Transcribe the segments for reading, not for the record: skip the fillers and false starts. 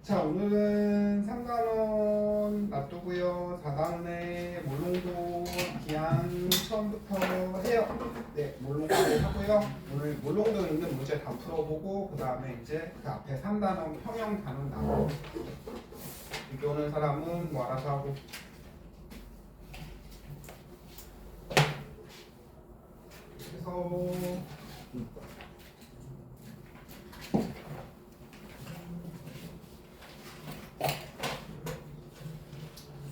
자, 오늘은 3단원 놔두고요. 4단원에 몰롱도 기한 처음부터 해요. 네, 몰롱도 하고요. 오늘 몰롱도 있는 문제 다 풀어보고 그 다음에 이제 그 앞에 3단원 평형 단원 나오고 늦게 오는 사람은 뭐 알아서 하고. 그래서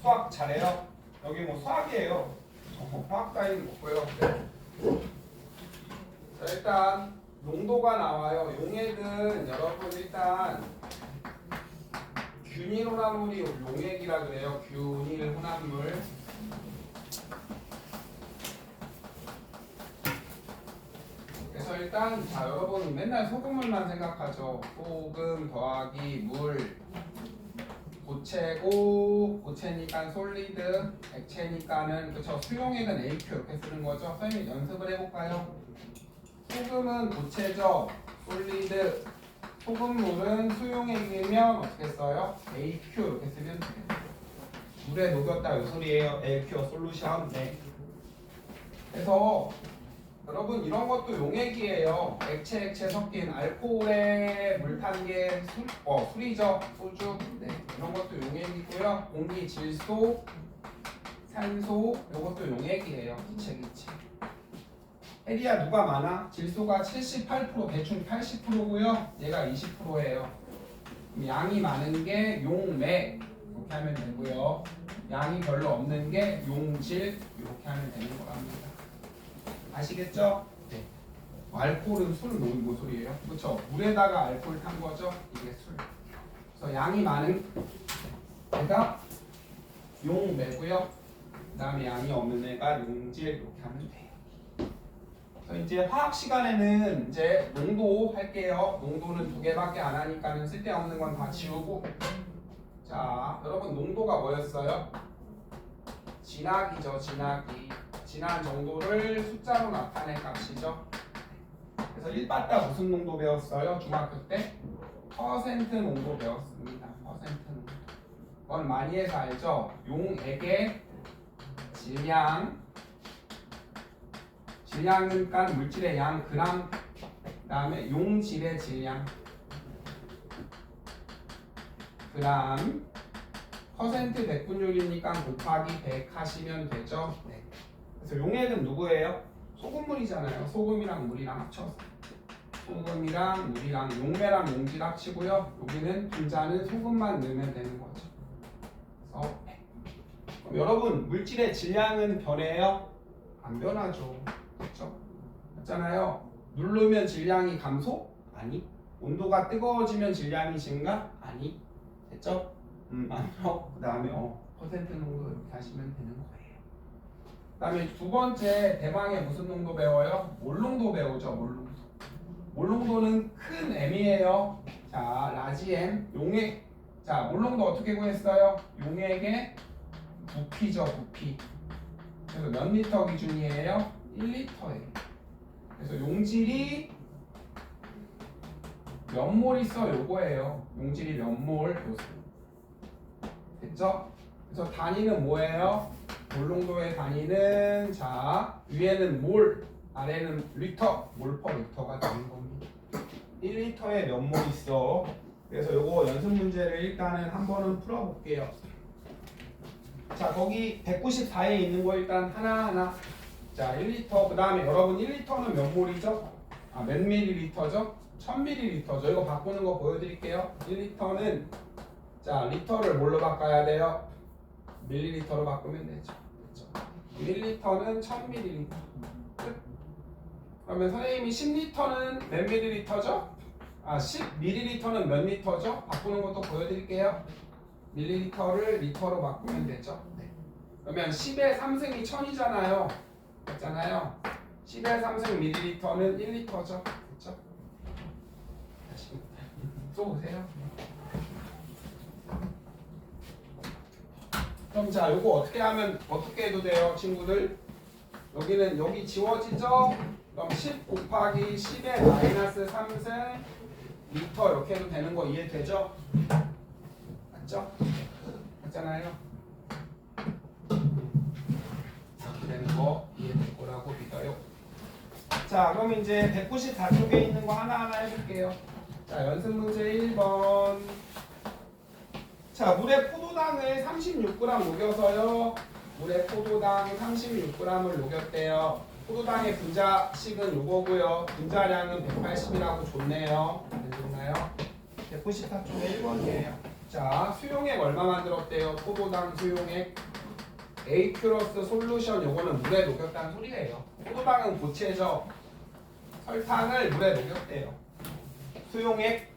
수학 잘해요. 여기 뭐 수학이에요. 화학 따위는 없고요. 네. 자, 일단 농도가 나와요. 용액은 여러분 일단 균일 혼합물이 용액이라 그래요. 균일 혼합물. 그래서 일단 자 여러분 맨날 소금물만 생각하죠. 소금 더하기 물. 고체고 고체니까 솔리드, 액체니까는 그쵸 수용액은 AQ 이렇게 쓰는 거죠. 선생님 연습을 해볼까요? 소금은 고체죠. 솔리드. 소금물은 수용액이면 어떻게 써요? AQ 이렇게 쓰면 돼요. 물에 녹였다 이 소리예요. AQ 솔루션. 네. 그래서 여러분 이런 것도 용액이에요. 액체 섞인 알코올에 물 탄 게 술이죠. 소주. 네. 이런 것도 용액이고요. 공기, 질소, 산소 이것도 용액이에요. 기체. 에리아 누가 많아? 질소가 78% 대충 80%고요. 얘가 20%예요. 양이 많은 게 용매 이렇게 하면 되고요. 양이 별로 없는 게 용질 이렇게 하면 되는 거랍니다. 아시겠죠? 네. 알코올은 술 놓은 소리예요. 그렇죠? 물에다가 알코올 탄 거죠. 이게 술. 그래서 양이 많은 애가 용매고요. 그다음에 양이 없는 애가 용질 이렇게 하면 돼요. 그래서 이제 화학 시간에는 이제 농도 할게요. 농도는 2개밖에 안 하니까는 쓸데없는 건 다 지우고. 자, 여러분 농도가 뭐였어요? 진하기죠. 진한 정도를 숫자로 나타낸 값이죠. 그래서 1바다 무슨 농도 배웠어요? 중학교 때? 퍼센트 농도 배웠습니다. 퍼센트 농도. 그건 많이 해서 알죠? 용액의 질량은 그러니까 물질의 양 그램, 그 다음에 용질의 질량 그램, 퍼센트 백분율이니까 곱하기 100 하시면 되죠. 네. 그래서 용액은 누구예요? 소금물이잖아요. 소금이랑 물이랑 합쳐서 소금이랑 물이랑 용매랑 용질 합치고요. 여기는 분자는 소금만 넣으면 되는 거죠. 그래서 그럼 여러분 물질의 질량은 변해요? 안 변하죠. 그렇죠? 맞잖아요. 누르면 질량이 감소? 아니. 온도가 뜨거워지면 질량이 증가? 아니. 됐죠? 아니요. 그 다음에 퍼센트 농도 이렇게 하시면 되는 거예요. 그 다음에 두 번째 대망의 무슨 농도 배워요? 몰농도 배우죠. 몰농도. 몰농도는 큰 M이에요. 자, 라지 M, 용액. 자, 몰농도 어떻게 구했어요? 용액의 부피죠. 부피. 그래서 몇 리터 기준이에요? 1리터예요. 그래서 용질이 몇 몰 있어? 요거예요. 용질이 몇 몰? 됐죠? 그래서 단위는 뭐예요? 몰농도의 단위는 자 위에는 몰, 아래는 리터, 몰 퍼 리터가 되는 겁니다. 1리터에 몇 몰 있어? 그래서 요거 연습 문제를 일단은 한 번은 풀어볼게요. 자 거기 194에 있는 거 일단 하나하나. 자 1리터 그 다음에 여러분 1리터는 몇 몰이죠? 몇 밀리리터죠? 1000ml죠. 이거 바꾸는 거 보여드릴게요. 1리터는 자 리터를 뭘로 바꿔야 돼요? 밀리리터로 바꾸면 되죠. 그렇죠? 1리터는 1000ml. 끝. 그러면 선생님이 10리터는 몇 밀리리터죠? 10ml는 몇 리터죠? 바꾸는 것도 보여드릴게요. 밀리리터를 리터로 바꾸면 되죠. 네. 그러면 10의 3승이 1000이잖아요. 맞잖아요. 10의 3승 밀리리터는 1리터죠. 그렇죠? 다시 쏘보세요. 그럼 자, 요거 어떻게 해도 돼요, 친구들? 여기는 여기 지워지죠? 그럼 10 곱하기 10의 마이너스 3승 리터 이렇게 해도 되는 거 이해되죠? 맞죠? 맞잖아요. 이렇게 되는 거 이해될 거라고 믿어요. 자, 그럼 이제 194쪽에 있는 거 하나하나 해볼게요. 자, 연습 문제 1번. 자, 물에 포도당을 36g 녹여서요. 물에 포도당 36g을 녹였대요. 포도당의 분자식은 요거고요. 분자량은 180이라고 줬네요. 안 좋나요? 194쪽에 1번이에요. 자, 수용액 얼마 만들었대요? 포도당 수용액 AQ러스 솔루션, 요거는 물에 녹였다는 소리예요. 포도당은 고체죠. 설탕을 물에 녹였대요. 수용액.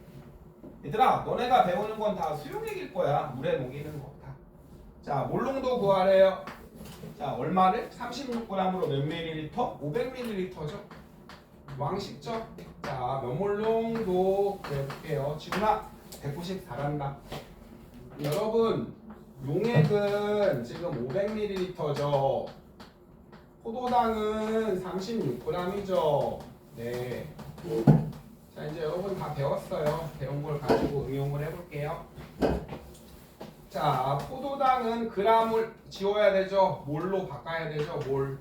얘들아, 너네가 배우는 건 다 수용액일 거야. 물에 녹이는 거 다. 자, 몰농도 구하래요. 자, 얼마를? 36g으로 몇 밀리리터? 500ml죠. 왕식죠? 자, 몇 몰농도 배울게요. 지훈아, 194란다. 여러분, 용액은 지금 500ml죠. 포도당은 36g이죠. 네. 자, 이제 여러분 다 배웠어요. 배운 걸 가지고 응용을 해볼게요. 자, 포도당은 g을 지워야 되죠. 몰로 바꿔야 되죠. 몰.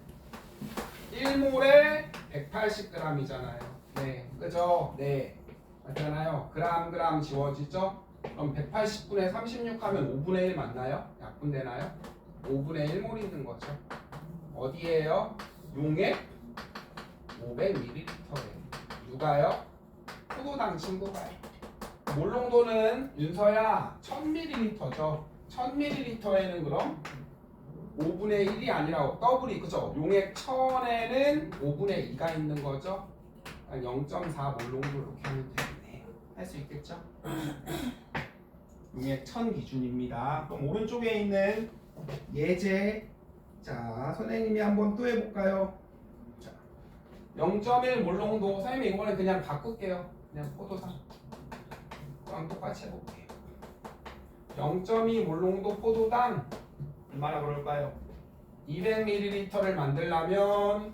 1몰에 180g이잖아요. 네, 그죠? 네, 맞잖아요. 그램 지워지죠? 그럼 180분의 36 하면 5분의 1 맞나요? 약분되나요? 5분의 1몰 있는 거죠. 어디에요? 용액 500ml에. 누가요? 포도당 친구가요. 몰농도는 윤서야 1000ml죠. 1000ml에는 그럼 5분의 1이 아니라 더블이, 그죠? 용액 1000에는 5분의 2가 있는 거죠. 0.4 몰농도 이렇게 하면 되겠네요. 할 수 있겠죠? 용액 1000 기준입니다. 그럼 오른쪽에 있는 예제. 자, 선생님이 한번 또 해볼까요? 자, 0.1 몰농도. 선생님이 이번에 그냥 바꿀게요. 그냥 포도당. 그럼 똑같이 해볼게요. 0.2 몰농도 포도당 얼마나 그럴까요? 200ml를 만들려면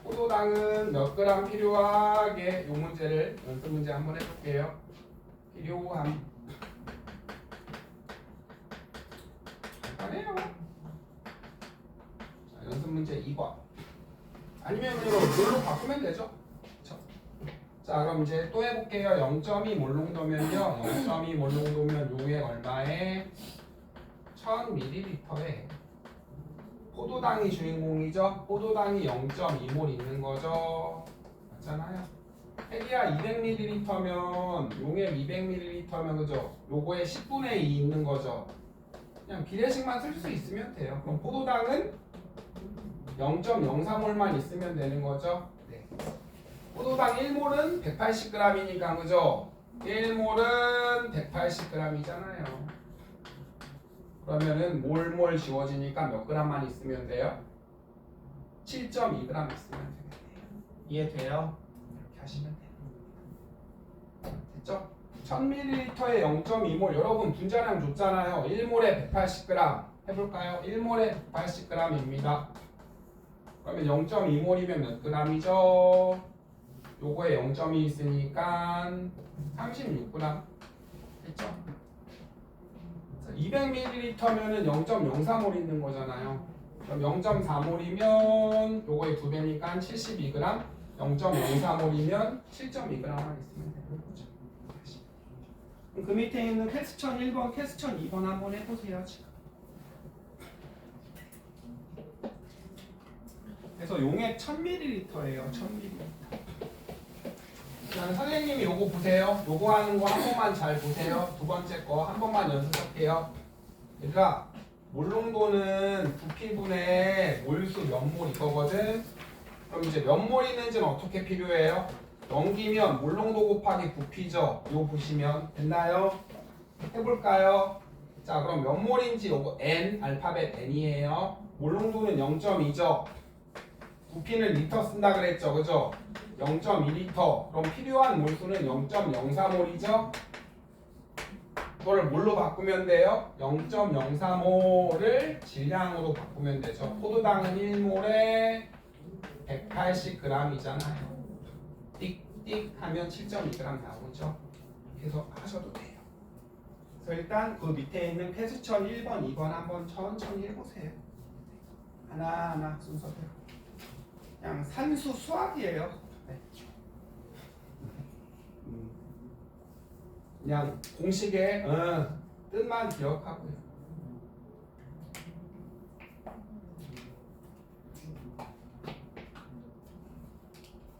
포도당은 몇 그램 필요하게, 이 문제를 연습 문제 한번 해볼게요. 필요함. 간단해요. 자, 연습 문제 2번. 아니면 이거 뭘로 바꾸면 되죠? 그쵸? 자, 그럼 이제 또 해볼게요. 0.2 몰농도면요. 0.2 몰농도면 용액 얼마에? 1000ml에 포도당이 주인공이죠. 포도당이 0.2몰 있는 거죠. 맞잖아요. 헬리아 200ml면 용액 200ml면 그죠? 요거에 10분의 2 있는 거죠. 그냥 비례식만 쓸 수 있으면 돼요. 그럼 포도당은 0.03몰만 있으면 되는 거죠. 네. 포도당 1몰은 180g이니까 그죠? 1몰은 180g이잖아요. 그러면은 몰 지워지니까 몇 g만 있으면 돼요? 7.2g 있으면 되겠네요. 이해돼요? 이렇게 하시면 돼요. 됐죠? 1000ml에 0.2몰. 여러분 분자량 줬잖아요. 1몰에 180g 해볼까요? 1몰에 180g입니다. 그러면 0.2몰이면 몇 g이죠? 요거에 0.2 있으니까 36g. 됐죠? 200ml면은 0.03몰 있는 거잖아요. 그럼 0.4몰이면 요거의 2배니까 72g, 0.04몰이면 7.2g만 있으면 되는 거죠. 그 밑에 있는 퀘스천 1번, 퀘스천 2번 한번 해보세요. 지금. 그래서 용액 1000ml예요. 1000ml. 선생님이 요거 보세요. 요거 하는 거 한 번만 잘 보세요. 두 번째 거 한 번만 연습할게요. 얘들아, 몰농도는 부피분의 몰수 몇 몰 이거거든. 그럼 이제 몇 몰 있는지는 어떻게 필요해요? 넘기면 몰농도 곱하기 부피죠. 요 보시면 됐나요? 해볼까요? 자, 그럼 몇 몰인지 요거 N, 알파벳 N이에요. 몰농도는 0.2죠. 부피는 리터 쓴다 그랬죠. 그죠? 0.2리터. 그럼 필요한 몰수는 0.04몰이죠. 그걸 뭘로 바꾸면 돼요? 0.04몰을 질량으로 바꾸면 되죠. 포도당은 1몰에 180g이잖아요. 띡띡 하면 7.2g 나오죠. 그래서 하셔도 돼요. 그래서 일단 그 밑에 있는 퀘스천 1번, 2번 한번 천천히 해보세요. 하나하나 순서대로. 그냥 산수 수학이에요. 네. 그냥 공식의 뜻만 기억하고요.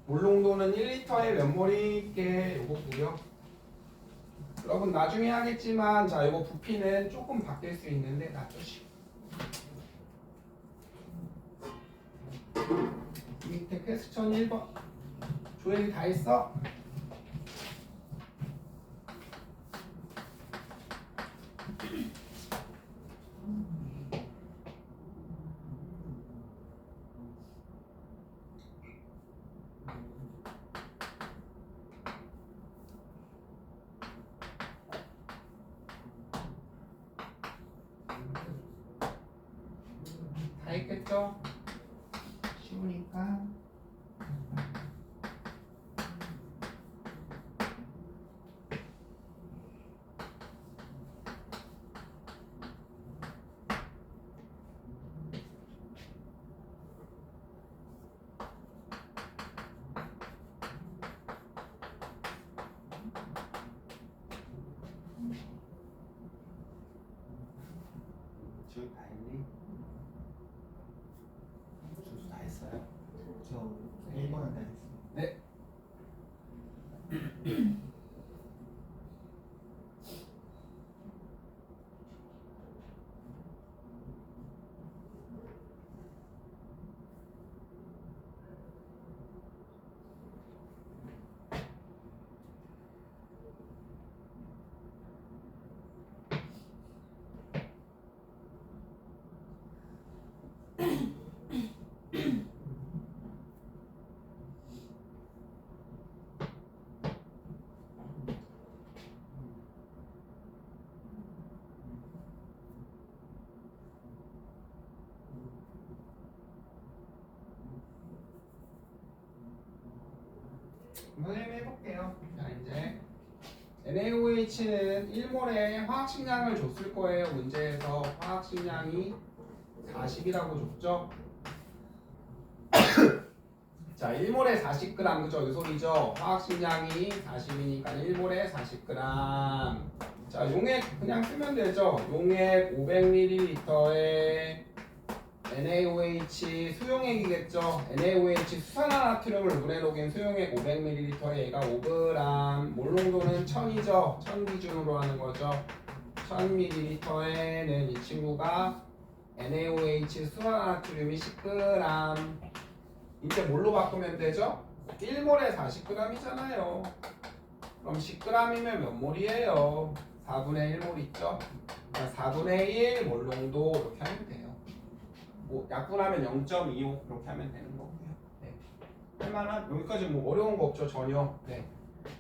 몰롱도는 1리터에 몇 몰이게 요거고요. 여러분 나중에 하겠지만 자 이거 부피는 조금 바뀔 수 있는데 놔두시고 밑에 퀘스천 1번 조엘이 다 했어? 다 했겠죠? 쉬우니까 지금 다 했니? 준수 다 했어요? 저 1번은 다 했어요. 네. 선생님 해볼게요. 자 이제 NaOH는 1몰에 화학식량을 줬을 거예요. 문제에서 화학식량이 40이라고 줬죠. 자 1몰에 40g 그죠? 이 소리죠. 화학식량이 40이니까 1몰에 40g. 자 용액 그냥 쓰면 되죠. 용액 500ml에 NaOH 수용액이겠죠. NaOH 수산화나트륨을 물에 녹인 수용액 500ml에 얘가 5g. 몰농도는 1000이죠. 1000 기준으로 하는 거죠. 1000ml에는 이 친구가 NaOH 수산화나트륨이 10g. 이제 뭘로 바꾸면 되죠? 1몰에 40g이잖아요. 그럼 10g이면 몇 몰이에요? 4분의 1몰 있죠? 4분의 1 몰농도 이렇게 하면 돼요. 뭐 약분하면 0.25 그렇게 하면 되는 거고요. 네. 할만한 여기까지 뭐 어려운 거 없죠 전혀. 네.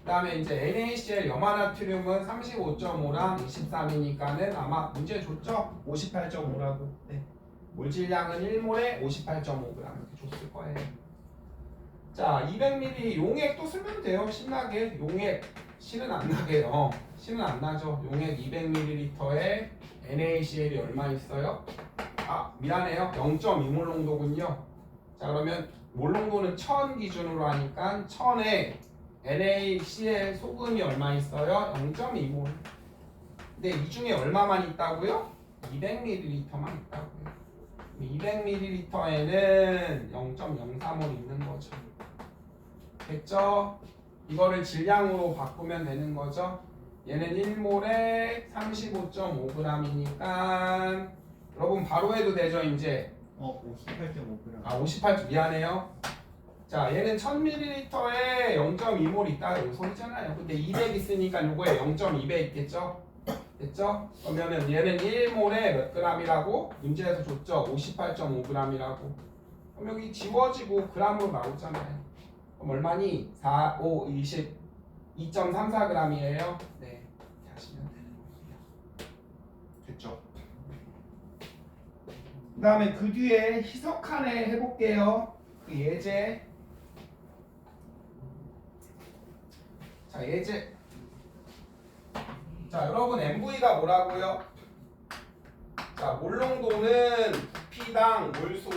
그다음에 이제 NaCl 염화나트륨은 35.5랑 23이니까는 아마 문제 줬죠? 58.5라고. 네. 몰질량은 1몰에 58.5g 이렇게 줬을 거예요. 자 200ml 용액도 쓰면 돼요. 신나게 용액 실은 안 나게요. 실은 안 나죠. 용액 200ml에 NaCl이 얼마 있어요? 아 미안해요. 0.2몰 농도군요. 자 그러면 몰 농도는 1000 기준으로 하니까 1000에 NaCl 소금이 얼마 있어요? 0.2몰. 근데 이 중에 얼마만 있다고요? 200ml만 있다고요. 200ml에는 0.03몰 있는 거죠. 됐죠? 이거를 질량으로 바꾸면 되는 거죠. 얘는 1몰에 35.5g이니까 여러분 바로 해도 되죠 이제. 58.5g. 아 58 미안해요. 자 얘는 1000ml에 0.2몰 있다 이 소리잖아요. 근데 200 있으니까 요거에 0.2배 있겠죠. 됐죠? 그러면은 얘는 1몰에 몇 g이라고 문제에서 줬죠. 58.5g이라고. 그럼 여기 지워지고 g으로 나오잖아요. 그럼 얼마니? 4, 5, 20 2.34g이에요. 네, 이렇게 하시면 되는 거고요. 됐죠? 그 다음에 그 뒤에 희석한에 해볼게요. 그 예제. 자 예제. 자, 여러분 MV가 뭐라고요? 자, 몰농도는 부피당 몰수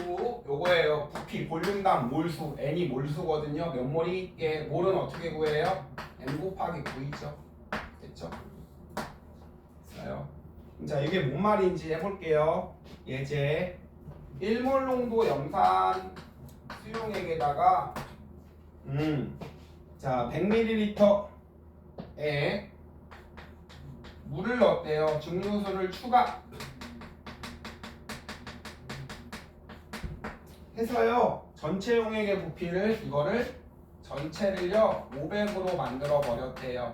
요거예요. 부피 볼륨당 몰수 n이 몰수거든요. 몇 몰이 있게 몰은 어떻게 구해요? n 곱하기 9이죠. 됐죠? 됐어요. 자, 이게 뭔 말인지 해볼게요. 예제 1몰 농도 염산 수용액에다가 자 100ml에 물을 넣었대요. 증류수를 추가 해서요. 전체 용액의 부피를 이거를 전체를요 500으로 만들어 버렸대요.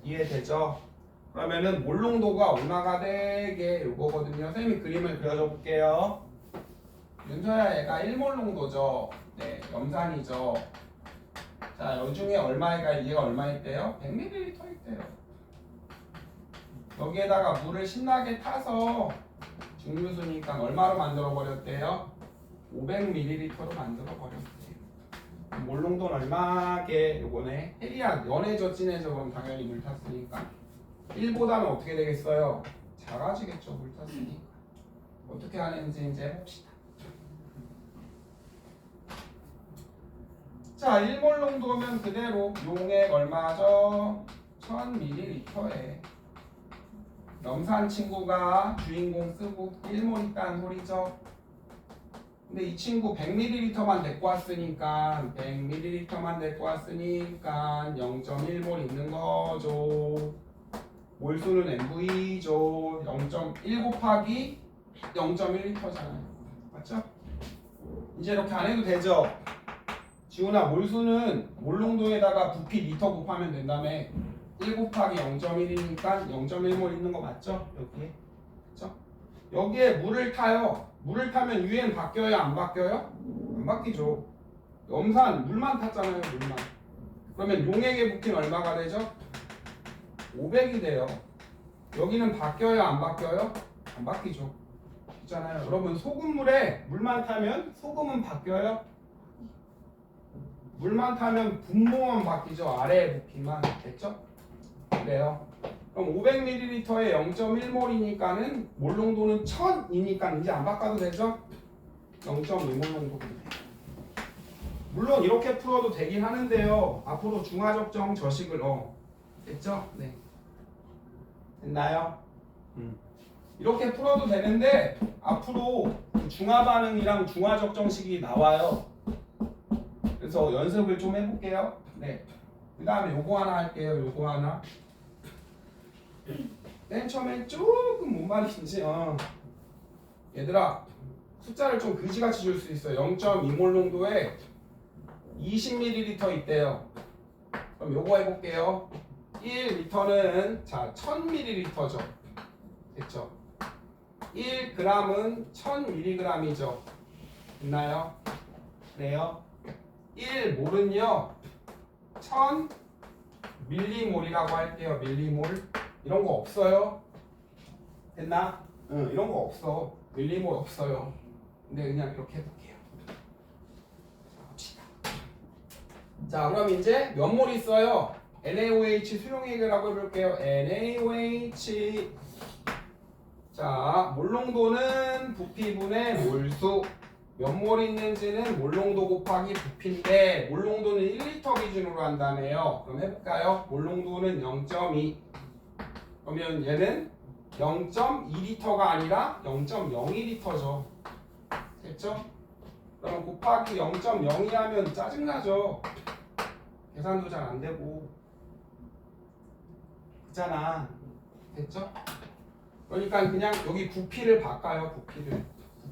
이해되죠? 그러면은 몰농도가 얼마가 되게 요거거든요. 선생님이 그림을 그려줘 볼게요. 윤서야 얘가 1몰 농도죠. 네, 염산이죠. 자, 요 중에 얼마가 얘가 얼마 있대요? 100ml 있대요. 여기에다가 물을 신나게 타서 증류수니까 얼마로 만들어 버렸대요? 500ml로 만들어 버렸대요. 몰농도는 얼마게 요거네? 헬이야 연해져 진해져 그럼 당연히 물 탔으니까 1보다는 어떻게 되겠어요? 작아지겠죠 물 탔으니까. 어떻게 하는지 이제 해봅시다. 자 1몰 농도면 그대로 용액 얼마죠? 1000ml에 염산 친구가 주인공 쓰고 1몰 있다는 소리죠. 근데 이 친구 100ml만 데리고 왔으니까 0.1몰 있는 거죠. 몰수는 MV죠. 0.1 곱하기 0.1L잖아요. 맞죠? 이제 이렇게 안 해도 되죠? 지훈아 몰수는 몰농도에다가 부피 리터 곱하면 된다며. 1 곱하기 0.1이니까 0.1몰 있는 거 맞죠? 여기에. 그쵸? 여기에 물을 타요. 물을 타면 유엔 바뀌어요? 안 바뀌어요? 안 바뀌죠. 염산 물만 탔잖아요. 물만. 그러면 용액의 부피는 얼마가 되죠? 500이 돼요. 여기는 바뀌어요? 안 바뀌어요? 안 바뀌죠. 있잖아요. 여러분 소금물에 물만 타면 소금은 바뀌어요? 물만 타면 분모만 바뀌죠. 아래의 부피만. 됐죠? 그래요. 그럼 500ml에 0.1몰이니까는 몰농도는 1000이니까 이제 안 바꿔도 되죠? 0.2몰 정도. 물론 이렇게 풀어도 되긴 하는데요. 앞으로 중화적정 저식을 됐죠? 네. 됐나요? 이렇게 풀어도 되는데 앞으로 중화 반응이랑 중화적정식이 나와요. 그래서 연습을 좀 해볼게요. 네. 그 다음에 요거 하나 할게요. 요거 하나. 맨 처음에 조금 뭔 말인지 얘들아 숫자를 좀 그지같이 줄 수 있어요. 0.2몰 농도에 20ml 있대요. 그럼 요거 해볼게요. 1리터는 자 1000ml죠. 됐죠? 1g은 1000mg이죠. 됐나요? 그래요? 1몰은요 1000mm몰이라고 할게요. 밀리몰. 이런 거 없어요. 됐나? 응, 이런 거 없어. 밀리몰 없어요. 근데 그냥 이렇게 해볼게요. 자, 합시다. 자, 그럼 이제 몇 몰 있어요? NaOH 수용액이라고 해볼게요. NaOH. 자, 몰농도는 부피분의 몰수. 몇 몰 있는지는 몰농도 곱하기 부피인데 몰농도는 1리터 기준으로 한다네요. 그럼 해볼까요? 몰농도는 0.2. 그러면 얘는 0.2리터가 아니라 0.02리터죠. 됐죠? 그럼 곱하기 0.02 하면 짜증나죠? 계산도 잘 안 되고. 그잖아. 됐죠? 그러니까 그냥 여기 부피를 바꿔요. 부피를.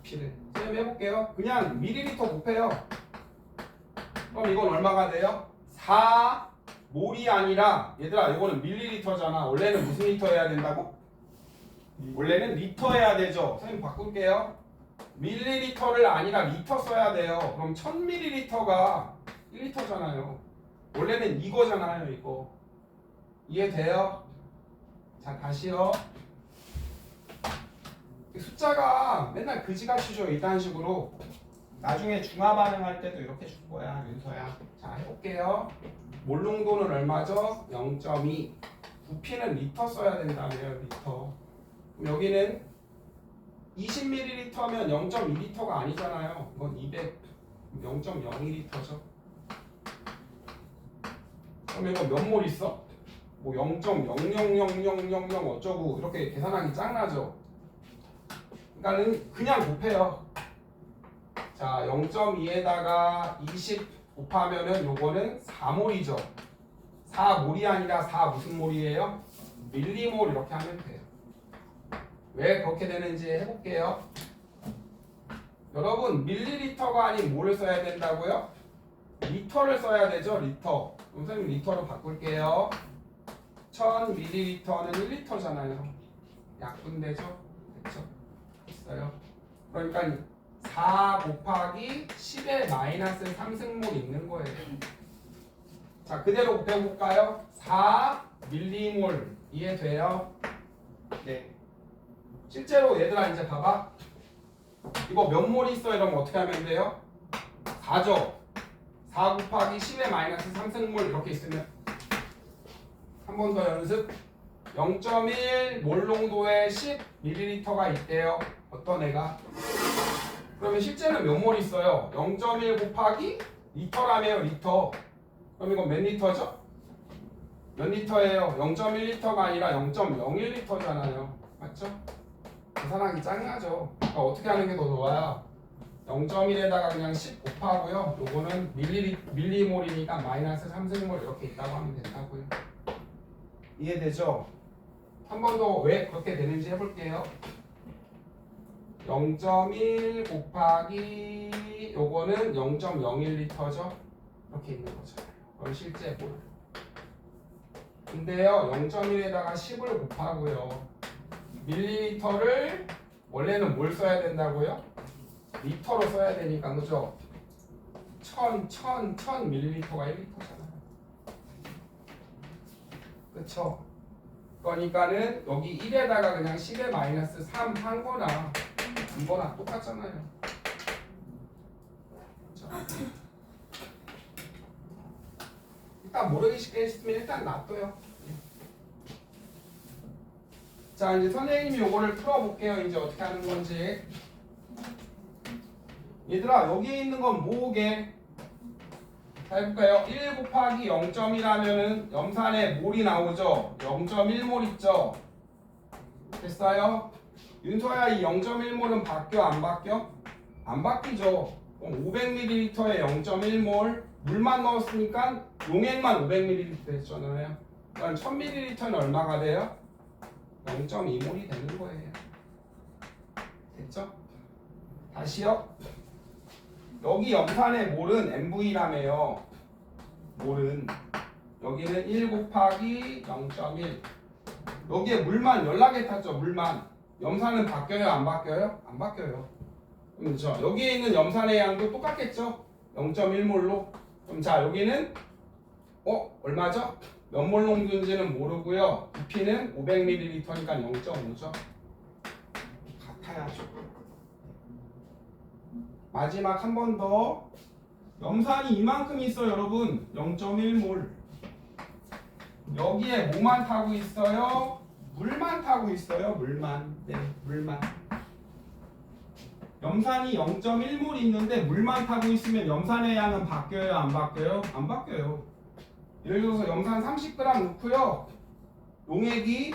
쌤 해볼게요. 그냥 밀리리터 곱해요. 그럼 이건 얼마가 돼요? 4몰이 아니라 얘들아 이거는 밀리리터잖아. 원래는 무슨 리터 해야 된다고? 원래는 리터 해야 되죠. 선생님 바꿀게요. 밀리리터를 아니라 리터 써야 돼요. 그럼 1000ml가 1리터잖아요. 원래는 이거잖아요. 이거. 이해돼요? 자 다시요. 숫자가 맨날 그지같이 줘. 이딴 식으로. 나중에 중화 반응할 때도 이렇게 줄 거야, 윤서야. 자, 해볼게요. 몰 농도는 얼마죠? 0.2. 부피는 리터 써야 된다며요, 리터. 그럼 여기는 20ml면 0.2L가 아니잖아요. 이건 0.02L죠. 그럼 이거 몇 몰 있어? 뭐 0.000000 어쩌고 이렇게 계산하기 짱나죠? 그러니까는 그냥 곱해요. 자, 0.2에다가 20 곱하면은 요거는 4몰이죠. 4몰이 아니라 4 무슨 몰이에요? 밀리몰 이렇게 하면 돼요. 왜 그렇게 되는지 해볼게요. 여러분, 밀리리터가 아닌 뭐를 써야 된다고요? 리터를 써야 되죠, 리터. 선생님 리터로 바꿀게요. 1000ml는 1리터잖아요. 약분되죠? 됐죠? 있어요. 그러니까 4 곱하기 10의 마이너스 3승몰 있는 거예요. 자, 그대로 곱해볼까요? 4 밀리몰 이해돼요? 네. 실제로 얘들아 이제 봐봐. 이거 몇 몰이 있어? 이러면 어떻게 하면 돼요? 4죠. 4 곱하기 10의 마이너스 3승몰 이렇게 있으면 한 번 더 연습. 0.1 몰 농도의 10ml가 있대요. 어떤 애가? 그러면 실제는 몇 몰 있어요? 0.1 곱하기 리터라며요, 리터. 그럼 이건 몇 리터죠? 몇 리터예요? 0.1리터가 아니라 0.01리터잖아요. 맞죠? 계산하기 짱나죠. 그러니까 어떻게 하는 게 더 좋아요? 0.1에다가 그냥 10 곱하고요. 요거는 밀리몰이니까 마이너스 3승몰 이렇게 있다고 하면 된다고요. 이해되죠? 한 번 더 왜 그렇게 되는지 해볼게요. 0.1 곱하기 요거는 0.01리터죠. 이렇게 있는 거잖아요. 그럼 실제 몰. 근데요, 0.1에다가 10을 곱하고요. 밀리리터를 원래는 뭘 써야 된다고요? 리터로 써야 되니까, 그죠? 1000 밀리리터가 1리터잖아요. 그쵸? 그러니까는 여기 1에다가 그냥 10의 마이너스 3 한 거나 이거나 똑같잖아요. 그쵸? 일단 모르기 쉽게 했으면 일단 놔둬요. 자, 이제 선생님이 요거를 풀어볼게요. 이제 어떻게 하는 건지. 얘들아, 여기 있는 건 뭐게? 자, 해볼까요? 1 곱하기 0.1하면은 염산에 몰이 나오죠? 0.1몰 있죠? 됐어요? 윤서야, 이 0.1몰은 바뀌어, 안 바뀌어? 안 바뀌죠. 그럼 500ml에 0.1몰 물만 넣었으니까 용액만 500ml 됐잖아요. 그럼 1000ml는 얼마가 돼요? 0.2몰이 되는 거예요. 됐죠? 다시요. 여기 염산의 몰은 MV라며요. 몰은 여기는 1 곱하기 0.1. 여기에 물만 연락에 탔죠. 물만. 염산은 바뀌어요? 안 바뀌어요? 안 바뀌어요. 그렇죠. 여기에 있는 염산의 양도 똑같겠죠. 0.1몰로. 그럼 자, 여기는 얼마죠? 몇 몰 농도인지는 모르고요. 부피는 500ml니까 0.5죠. 같아야죠. 마지막 한 번 더. 염산이 이만큼 있어요, 여러분. 0.1몰. 여기에 뭐만 타고 있어요? 물만 타고 있어요. 물만. 네, 물만. 염산이 0.1몰 있는데 물만 타고 있으면 염산의 양은 바뀌어요, 안 바뀌어요? 안 바뀌어요. 예를 들어서 염산 30g 넣고요. 용액이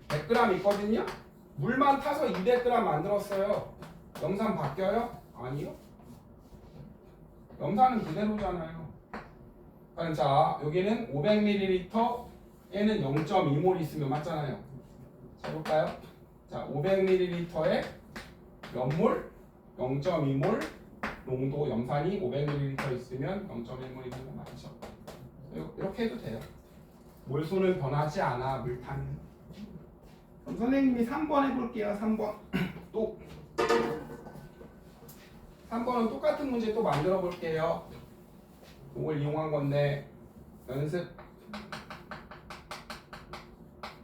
100g 있거든요. 물만 타서 200g 만들었어요. 염산 바뀌어요? 아니요. 염산은 그대로잖아요. 그러니까 자, 여기는 500ml 얘는 0.2몰 있으면 맞잖아요. 자, 볼까요? 자, 500ml에 몇 몰? 0.2몰 농도 염산이 500ml 있으면 0.1몰이 되는 거 맞죠? 이렇게 해도 돼요. 몰수는 변하지 않아, 물탄은. 그럼 선생님이 3번 해볼게요. 3번. 또 3번은 똑같은 문제 또 만들어 볼게요. 이걸 이용한 건데 연습.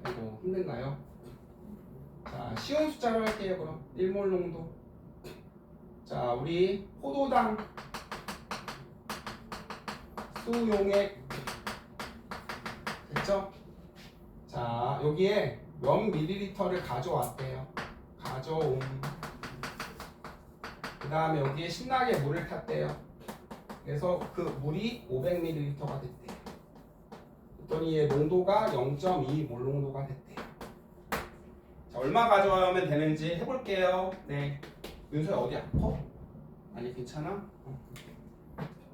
아이고, 힘든가요? 자, 쉬운 숫자로 할게요. 그럼 1몰 농도. 자, 우리 포도당 수용액 됐죠? 자, 여기에 몇 밀리리터를 가져왔대요. 가져온. 그 다음에 여기에 신나게 물을 탔대요. 그래서 그 물이 500ml가 됐대요. 그랬더니 얘 농도가 0.2몰 농도가 됐대요. 자, 얼마 가져오면 되는지 해볼게요. 네. 윤서야 어디 아파? 아니 괜찮아?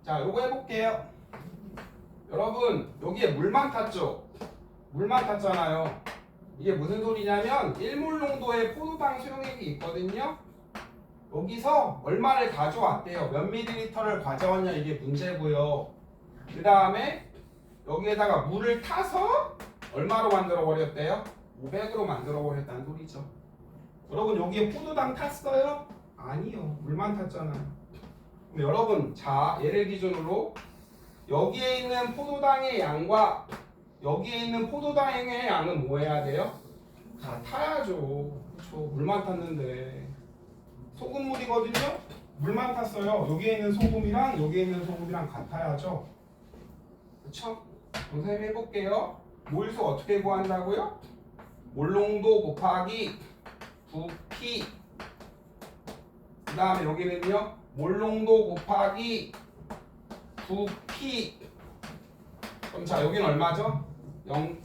자, 요거 해볼게요. 여러분 여기에 물만 탔죠? 물만 탔잖아요. 이게 무슨 소리냐면 1몰 농도의 포도당 수용액이 있거든요. 여기서 얼마를 가져왔대요. 몇 밀리리터를 가져왔냐 이게 문제고요. 그 다음에 여기에다가 물을 타서 얼마로 만들어 버렸대요? 500으로 만들어 버렸다는 소리죠. 여러분 여기에 포도당 탔어요? 아니요. 물만 탔잖아요. 그럼 여러분 자 얘를 기준으로 여기에 있는 포도당의 양과 여기에 있는 포도당의 양은 뭐 해야 돼요? 같아야죠. 그렇죠. 물만 탔는데 소금물이거든요. 물만 탔어요. 여기에 있는 소금이랑 여기에 있는 소금이랑 같아야죠. 그렇죠? 선생님 해볼게요. 몰수 어떻게 구한다고요? 몰농도 곱하기 부피. 그 다음에 여기는요. 몰농도 곱하기 부피. 그럼 자 여기는 얼마죠? 0.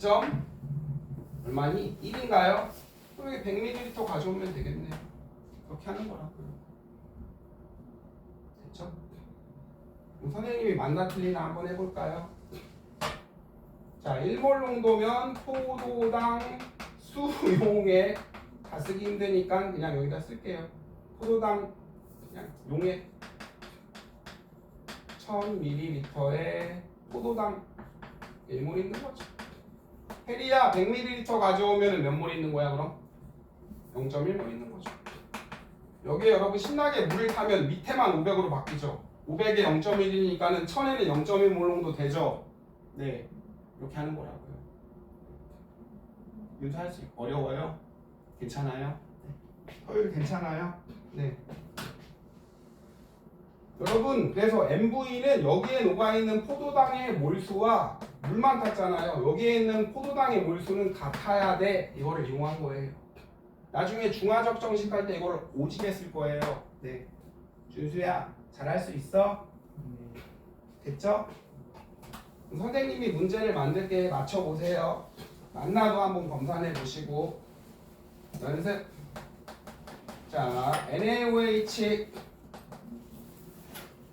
얼마니? 1인가요? 그럼 여기 100ml 가져오면 되겠네요. 그렇게 하는 거라고요. 됐죠? 그럼 선생님이 맞나 틀리나 한번 해볼까요? 자, 1몰 농도면 포도당 수용액 다 쓰기 힘드니까 그냥 여기다 쓸게요. 포도당 그냥 용액 1000ml에 포도당 1몰 있는 거죠. 해리야 100ml 가져오면 몇 몰 있는 거야 그럼? 0.1몰 있는 거죠. 여기에 여러분 신나게 물을 타면 밑에만 500으로 바뀌죠. 500에 0.1이니까는 1000에는 0.1몰 정도 되죠. 네, 이렇게 하는 거라고요. 윤서할 수 어려워요? 괜찮아요? 토요일 괜찮아요? 네. 여러분 그래서 MV는 여기에 녹아있는 포도당의 몰수와 물만 탔잖아요. 여기에 있는 포도당의 몰수는 같아야 돼. 이거를 이용한 거예요. 나중에 중화적 정식할 때 이걸 오지게 쓸 거예요. 네. 준수야 잘할 수 있어? 됐죠? 선생님이 문제를 만들 때 맞춰보세요. 만나도 한번 검사해 보시고. 연습. 자, NaOH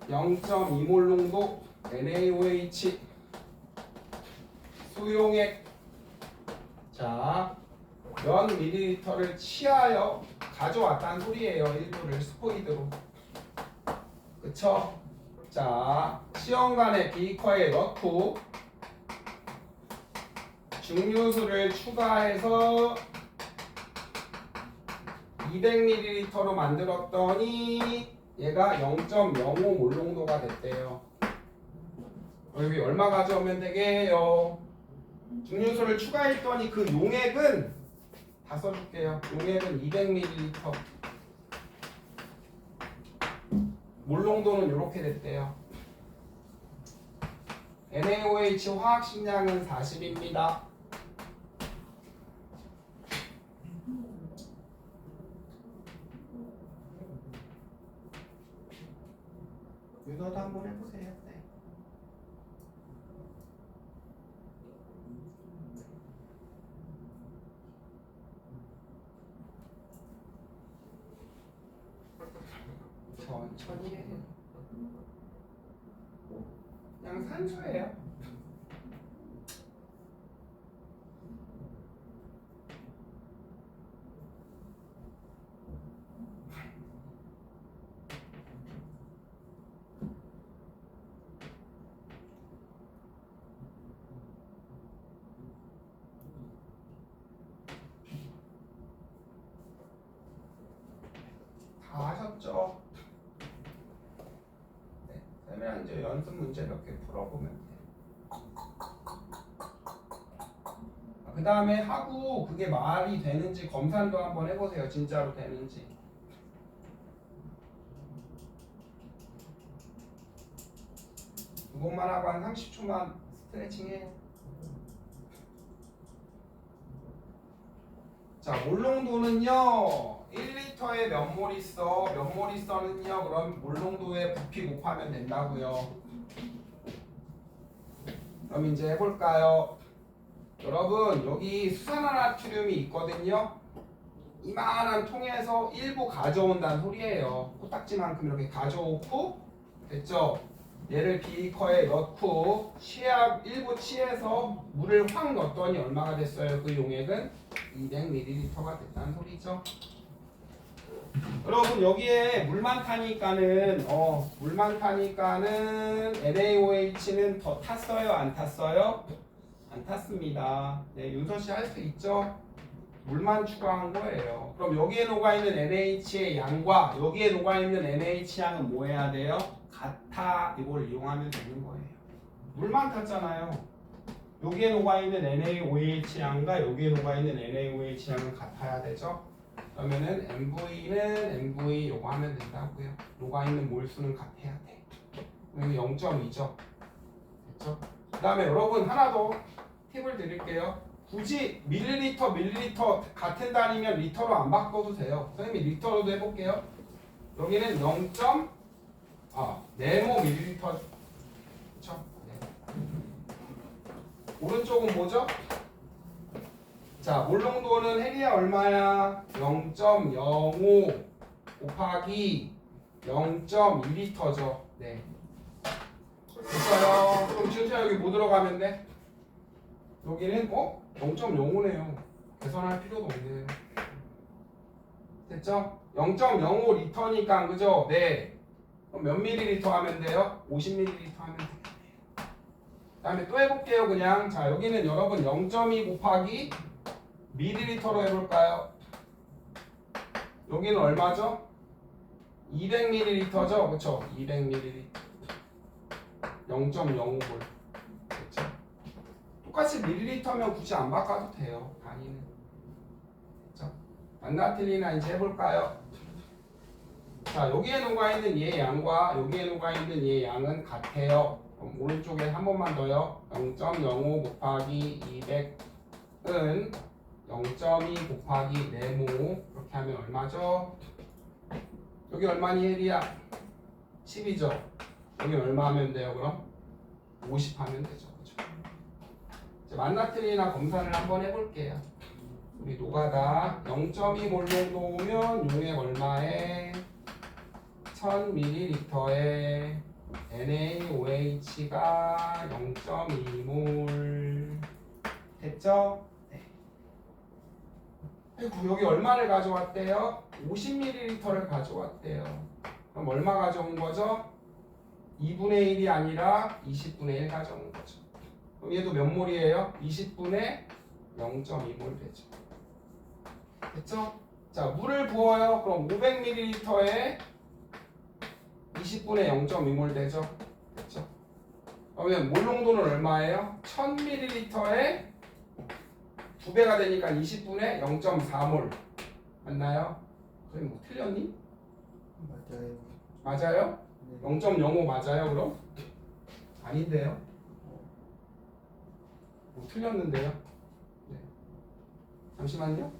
0.2몰 농도 NaOH 수용액. 자, 몇 밀리리터를 취하여 가져왔다는 소리예요. 일부를 스포이드로. 그쵸? 자, 시험관의 비커에 넣고 증류수를 추가해서 200ml로 만들었더니 얘가 0.05몰 농도가 됐대요. 여기 얼마 가져오면 되게요? 증류수를 추가했더니 그 용액은 다 써줄게요. 용액은 200ml. 몰 농도는 이렇게 됐대요. NaOH 화학 식량은 40입니다. 윤서도 한번 해보세요. 네. 천천히 해요. 그냥 산수예요. 다 하셨죠? 네, 그러면 이제 연습 문제 몇 개 풀어보면 돼요. 그 다음에 하고 그게 말이 되는지 검산도 한번 해보세요. 진짜로 되는지. 그것만 하고 한 30초만 스트레칭 해요. 자, 몰농도는요 1리터에 몇 몰 있어? 몇 몰 있어는요 그럼 몰농도에 부피 곱하면 된다고요. 그럼 이제 해볼까요? 여러분 여기 수산화나트륨이 있거든요. 이만한 통에서 일부 가져온다는 소리예요. 코딱지만큼 이렇게 가져오고 됐죠? 얘를 비커에 넣고 일부 취해서 물을 확 넣었더니 얼마가 됐어요? 그 용액은 200ml가 됐다는 소리죠. 여러분 여기에 물만 타니까는 NaOH는 더 탔어요? 안 탔어요? 안 탔습니다. 네, 윤서씨 할 수 있죠? 물만 추가한 거예요. 그럼 여기에 녹아있는 NaH의 양과 여기에 녹아있는 NaH 양은 뭐 해야 돼요? 같아. 이걸 이용하면 되는 거예요. 물만 탔잖아요. 여기에 녹아있는 NaOH 양과 여기에 녹아있는 NaOH 양은 같아야 되죠? 그러면은 MV는 MV 요거 하면 된다고요. 녹아있는 몰수는 같아야 돼. 여기 0.2죠. 됐죠? 그 다음에 여러분 하나 더 팁을 드릴게요. 굳이 밀리리터 같은 단위면 리터로 안 바꿔도 돼요. 선생님이 리터로도 해볼게요. 여기는 0.네모 밀리리터. 그쵸? 네. 오른쪽은 뭐죠? 자, 몰농도는 헬이야 얼마야? 0.05 곱하기 0.2리터죠. 네. 됐어요. 그럼 준수야 여기 뭐 들어가면 돼? 여기는 0.05네요. 계산할 필요도 없네요. 됐죠? 0.05리터니까 그죠? 네. 그럼 몇 밀리리터 하면 돼요? 50ml 하면 되겠네요. 그 다음에 또 해볼게요. 그냥 자 여기는 여러분 0.2 곱하기 밀리리터로 해볼까요? 여기는 얼마죠? 200ml죠? 그쵸? 200ml 0.05몰 됐죠? 똑같이 밀리리터면 굳이 안 바꿔도 돼요. 단위는 됐죠? 맞나 틀리나 이제 해볼까요? 자 여기에 녹아있는 얘 양과 여기에 녹아있는 얘 양은 같아요. 그럼 오른쪽에 한 번만 더요. 0.05 곱하기 200은 0.2 곱하기 네모 이렇게 하면 얼마죠? 여기 얼마니 헬이야? 10이죠? 여기 얼마 하면 돼요 그럼? 50 하면 되죠. 그죠? 이제 만나트리나 검사를 한번 해볼게요. 우리 노가다 0.2 몰농도면 용액 얼마에 1000ml에 NaOH가 0.2몰 됐죠? 네. 여기 얼마를 가져왔대요? 50ml를 가져왔대요. 그럼 얼마 가져온 거죠? 2분의 1이 아니라 20분의 1 가져온 거죠. 그럼 얘도 몇 몰이에요? 20분의 0.2몰 되죠. 됐죠? 자, 물을 부어요. 그럼 500ml에 20분의 0.2몰 되죠. 됐죠? 그러면 몰농도는 얼마예요? 1000ml에 2배가 되니까 20분의 0.4몰 맞나요? 그럼 뭐 틀렸니? 맞아요. 맞아요? 네. 0.05 맞아요 그럼? 아닌데요? 뭐 틀렸는데요? 네. 잠시만요.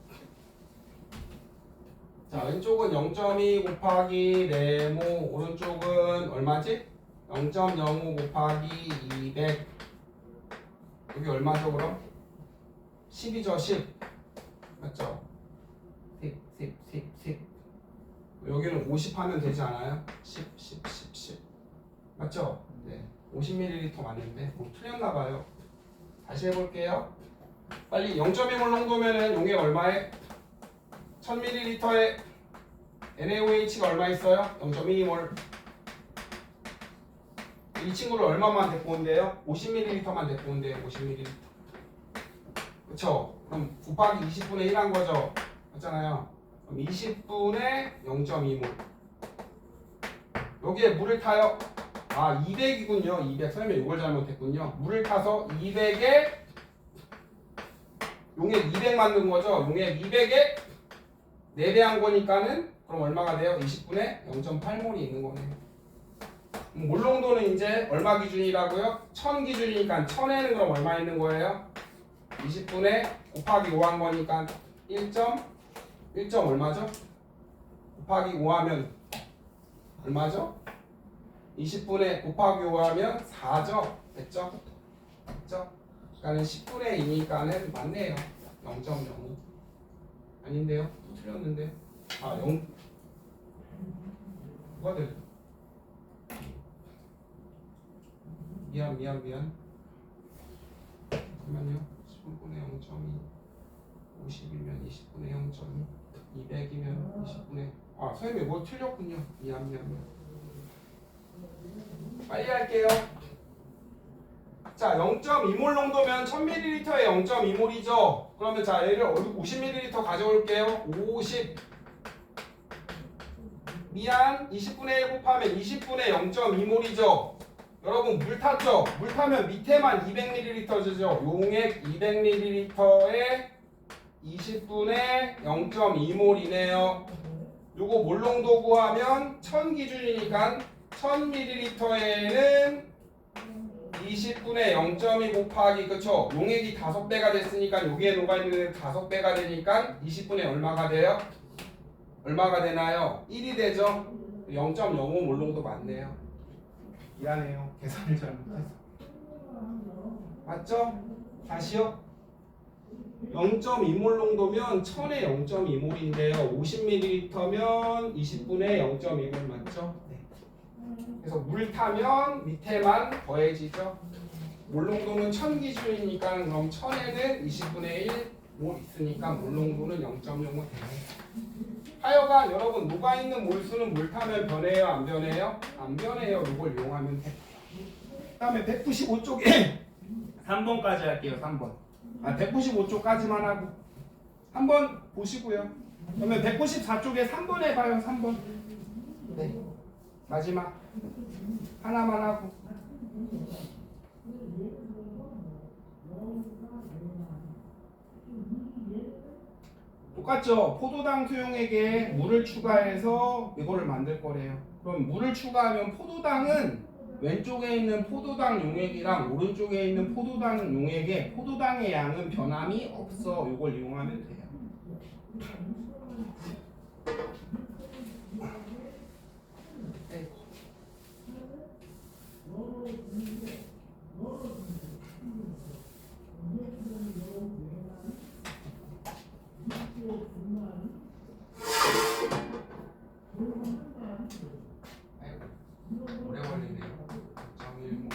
자 왼쪽은 0.2 곱하기 네모 오른쪽은 얼마지? 0.05 곱하기 200 여기 얼마죠 그럼? 10이죠 10 맞죠? 10 여기는 50 하면 되지 않아요? 10 맞죠? 네 50ml 맞는데 뭐 틀렸나봐요. 다시 해볼게요. 빨리 0.2몰 농도면은 용액 얼마에? 1000ml에 NaOH가 얼마 있어요? 0.2몰. 이 친구를 얼마만 데리고 온대요? 50ml만 데리고 온대요. 50ml. 그쵸? 그럼 곱하기 20분의 1 한 거죠? 맞잖아요. 그럼 20분의 0.2몰. 여기에 물을 타요. 200이군요. 200. 선생님이 이걸 잘못했군요. 물을 타서 200에 용액 200 만든 거죠. 용액 200에 4배 한 거니까는 그럼 얼마가 돼요? 20분의 0.8몰이 있는 거네요. 몰농도는 이제 얼마 기준이라고요? 1000 기준이니까 1000에는 그럼 얼마 있는 거예요? 20분의 곱하기 5 한 거니까 1 얼마죠? 곱하기 5 하면 얼마죠? 20분의 곱하기 5 하면 4죠? 됐죠? 됐죠? 그러니까 10분의 2니까는 맞네요. 0.05 아닌데요? 또 틀렸는데 아 0 누가 돼? 미안 잠깐만요. 10분의 0.2 50이면 20분의 0.2 200이면 20분의 아 선생님이 뭐 틀렸군요. 미안 빨리 할게요. 자 0.2몰 농도면 1000ml에 0.2몰이죠. 그러면 자 얘를 50ml 가져올게요. 50 미안 20분의 1 곱하면 20분의 0.2몰이죠. 여러분 물 탔죠? 물 타면 밑에만 200ml죠. 용액 200ml에 20분의 0.2몰이네요. 요거 몰농도 구하면 1000 기준이니까 1000ml에는 20분의 0.2 곱하기 그쵸? 용액이 5배가 됐으니까 여기에 녹아있는 5배가 되니까 20분의 얼마가 돼요? 얼마가 되나요? 1이 되죠? 0.05 몰농도 맞네요. 미안해요. 계산을 잘못해서. 맞죠? 다시요. 0.2몰 농도면 1000에 0.2몰인데요. 50ml면 20분의 0.2몰 맞죠? 네. 그래서 물 타면 밑에만 더해지죠. 몰농도는 1000 기준이니까 그럼 1000에는 20분의 1몰 있으니까 몰농도는 0.05 되네요. 하여간 여러분 녹아있는 몰수는 물 타면 변해요? 안 변해요? 안 변해요. 이걸 이용하면 돼요. 그 다음에 195쪽에 3번까지 할게요. 3번 195쪽까지만 하고 한번 보시고요. 그러면 194쪽에 3번 해봐요. 3번 네 마지막 하나만 하고 똑같죠? 포도당 수용액에 물을 추가해서 이거를 만들 거래요. 그럼 물을 추가하면 포도당은 왼쪽에 있는 포도당 용액이랑 오른쪽에 있는 포도당 용액에 포도당의 양은 변함이 없어. 이걸 이용하면 돼요. 오래 걸리네요. 0.1몰.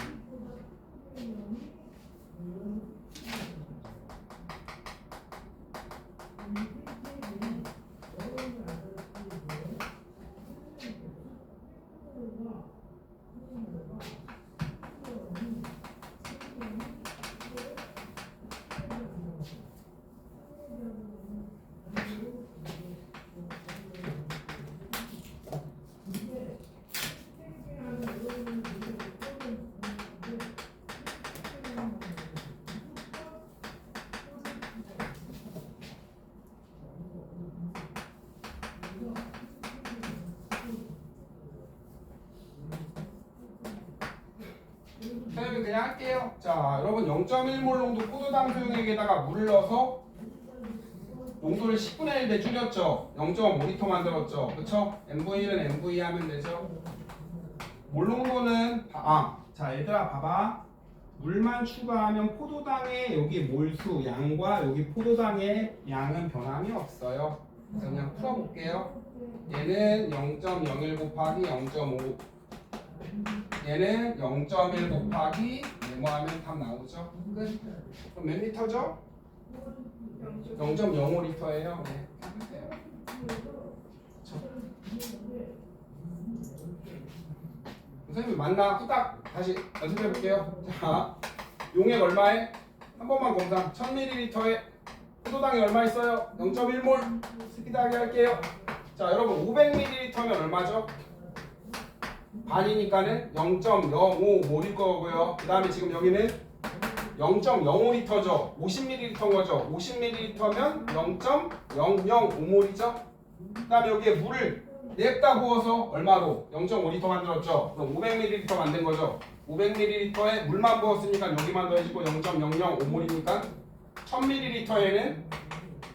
선생님 그냥 할게요. 자, 여러분 0.1몰 농도 포도당 수용액에다가 물을 넣어서 농도를 10분의 1배 줄였죠. 0.5L 만들었죠. 그쵸? MV1은 MV 하면 되죠. 몰 농도는 자 얘들아 봐봐. 물만 추가하면 포도당의 여기 몰수 양과 여기 포도당의 양은 변함이 없어요. 그래서 그냥 풀어볼게요. 얘는 0.01 곱하기 0.5 얘는 0.1 곱하기 네모하면 답 나오죠. 끝. 그럼 몇 리터죠? 0.05리터예요. 네. 선생님 맞나? 후딱 다시 연습해 볼게요. 자, 용액 얼마에? 한 번만 검사. 1000ml에 포도당이 얼마 있어요? 0.1몰. 스피드하게 할게요. 자, 여러분 500ml면 얼마죠? 반이니까는 0.05몰일 거고요. 그 다음에 지금 여기는 0.05리터죠. 50ml인 거죠. 50ml면 0.005몰이죠. 그 다음에 여기에 물을 냅다 부어서 얼마로? 0.5리터 만들었죠? 그럼 500ml 만든 거죠? 500ml에 물만 부었으니까 여기만 더해지고 0.005몰이니까 1000ml에는